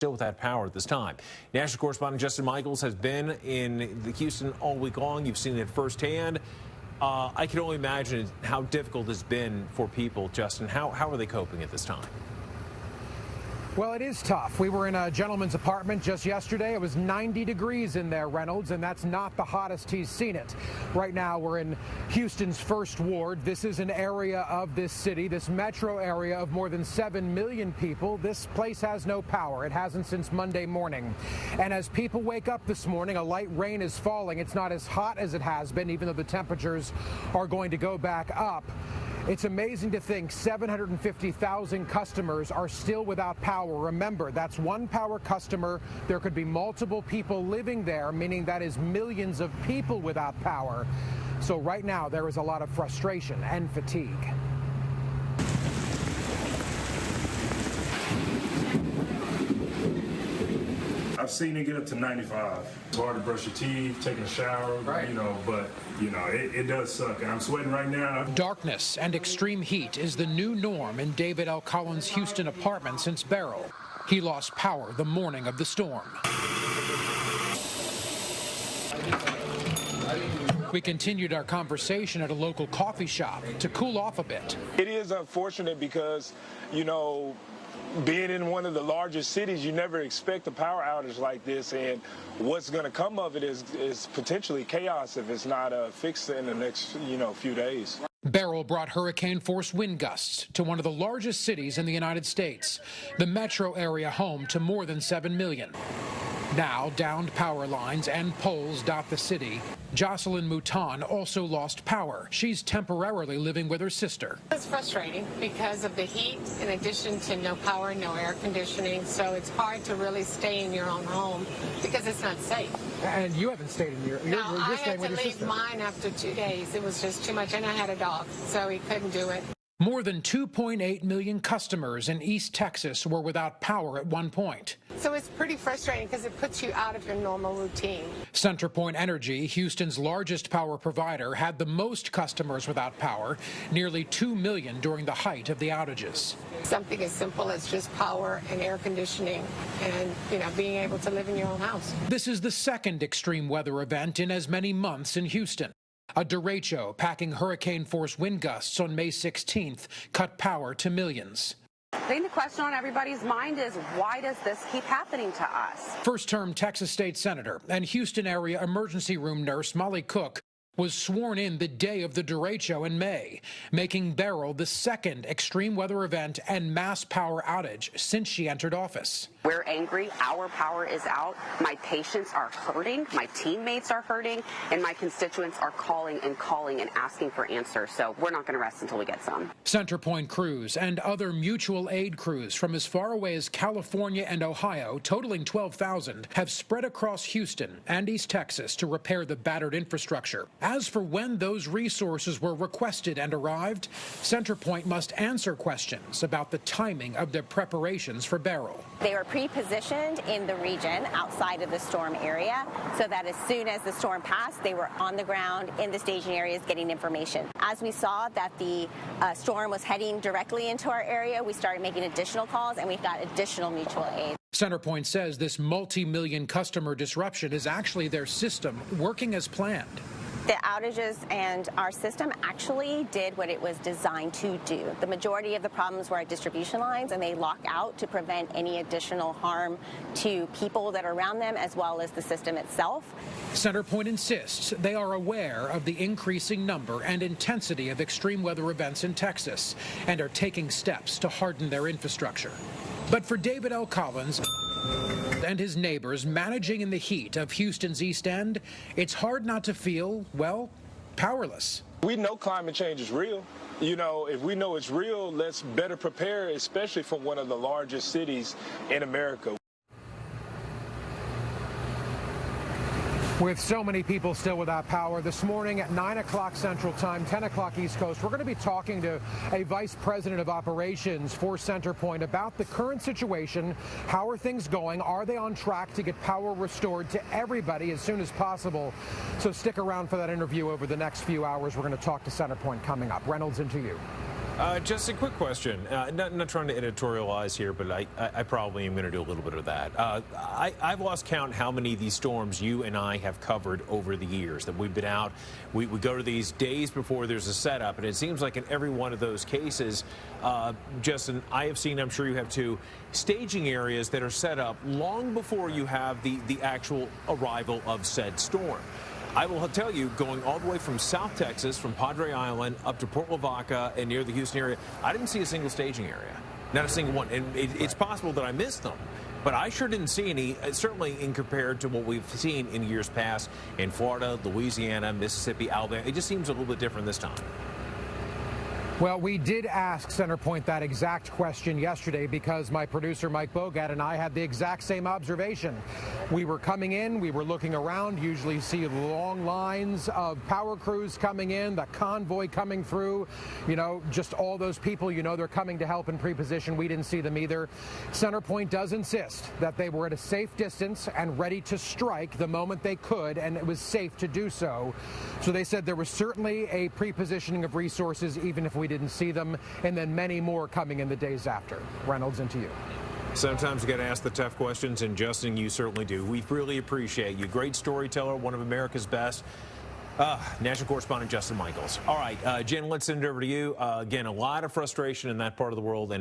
still without power at this time. National correspondent Justin Michaels has been in Houston all week long. You've seen it firsthand. I can only imagine how difficult it's been for people. Justin, how are they coping at this time? Well, it is tough. We were in a gentleman's apartment just yesterday. It was 90 degrees in there, Reynolds, and that's not the hottest he's seen it. Right now, we're in Houston's first ward. This is an area of this city, this metro area of more than 7 million people. This place has no power. It hasn't since Monday morning. And as people wake up this morning, a light rain is falling. It's not as hot as it has been, even though the temperatures are going to go back up. It's amazing to think 750,000 customers are still without power. Remember, that's one power customer. There could be multiple people living there, meaning that is millions of people without power. So right now, there is a lot of frustration and fatigue. I've seen it get up to 95. It's hard to brush your teeth, taking a shower, right. But it does suck. And I'm sweating right now. Darkness and extreme heat is the new norm in David L. Collins' Houston apartment since Beryl. He lost power the morning of the storm. We continued our conversation at a local coffee shop to cool off a bit. It is unfortunate because, being in one of the largest cities, you never expect a power outage like this, and what's going to come of it is potentially chaos if it's not fixed in the next, few days. Beryl brought hurricane-force wind gusts to one of the largest cities in the United States, the metro area home to more than 7 million. Now, downed power lines and poles dot the city. Jocelyn Mouton also lost power. She's temporarily living with her sister. It's frustrating because of the heat, in addition to no power, no air conditioning, so it's hard to really stay in your own home because it's not safe. And you haven't stayed in your... No, I had to leave mine after 2 days. It was just too much, and I had a dog, so he couldn't do it. More than 2.8 million customers in East Texas were without power at one point. So it's pretty frustrating because it puts you out of your normal routine. CenterPoint Energy, Houston's largest power provider, had the most customers without power, nearly 2 million during the height of the outages. Something as simple as just power and air conditioning and, being able to live in your own house. This is the second extreme weather event in as many months in Houston. A derecho packing hurricane-force wind gusts on May 16th cut power to millions. I think the question on everybody's mind is, why does this keep happening to us? First-term Texas State Senator and Houston area emergency room nurse Molly Cook was sworn in the day of the derecho in May, making Beryl the second extreme weather event and mass power outage since she entered office. We're angry. Our power is out. My patients are hurting. My teammates are hurting. And my constituents are calling and asking for answers. So we're not going to rest until we get some. CenterPoint crews and other mutual aid crews from as far away as California and Ohio, totaling 12,000, have spread across Houston and East Texas to repair the battered infrastructure. As for when those resources were requested and arrived, CenterPoint must answer questions about the timing of their preparations for Beryl. They were pre-positioned in the region outside of the storm area so that as soon as the storm passed, they were on the ground in the staging areas getting information. As we saw that the storm was heading directly into our area, we started making additional calls and we got additional mutual aid. CenterPoint says this multi-million customer disruption is actually their system working as planned. The outages and our system actually did what it was designed to do. The majority of the problems were at distribution lines, and they lock out to prevent any additional harm to people that are around them as well as the system itself. CenterPoint insists they are aware of the increasing number and intensity of extreme weather events in Texas and are taking steps to harden their infrastructure. But for David L. Collins and his neighbors managing in the heat of Houston's East End, it's hard not to feel, powerless. We know climate change is real. If we know it's real, let's better prepare, especially for one of the largest cities in America. With so many people still without power, this morning at 9 o'clock Central Time, 10 o'clock East Coast, we're going to be talking to a vice president of operations for CenterPoint about the current situation. How are things going? Are they on track to get power restored to everybody as soon as possible? So stick around for that interview over the next few hours. We're going to talk to CenterPoint coming up. Reynolds, into you. Just a quick question. Not trying to editorialize here, but I probably am going to do a little bit of that. I've lost count how many of these storms you and I have covered over the years that we've been out. We go to these days before there's a setup, and it seems like in every one of those cases, Justin, I have seen, I'm sure you have too, staging areas that are set up long before you have the actual arrival of said storm. I will tell you, going all the way from South Texas, from Padre Island, up to Port Lavaca and near the Houston area, I didn't see a single staging area. Not a single one. And it's possible that I missed them. But I sure didn't see any, certainly in compared to what we've seen in years past in Florida, Louisiana, Mississippi, Alabama. It just seems a little bit different this time. Well, we did ask Centerpoint that exact question yesterday because my producer, Mike Bogat, and I had the exact same observation. We were coming in, we were looking around, usually see long lines of power crews coming in, the convoy coming through, you know, just all those people, you know, they're coming to help in pre-position. We didn't see them either. Centerpoint does insist that they were at a safe distance and ready to strike the moment they could, and it was safe to do so. So they said there was certainly a pre-positioning of resources, even if we didn't see them, and then many more coming in the days after. Reynolds, into you. Sometimes you got to ask the tough questions, and Justin, you certainly do. We really appreciate you. Great storyteller, one of America's best. National correspondent Justin Michaels. All right, Jen, let's send it over to you. Again, a lot of frustration in that part of the world. And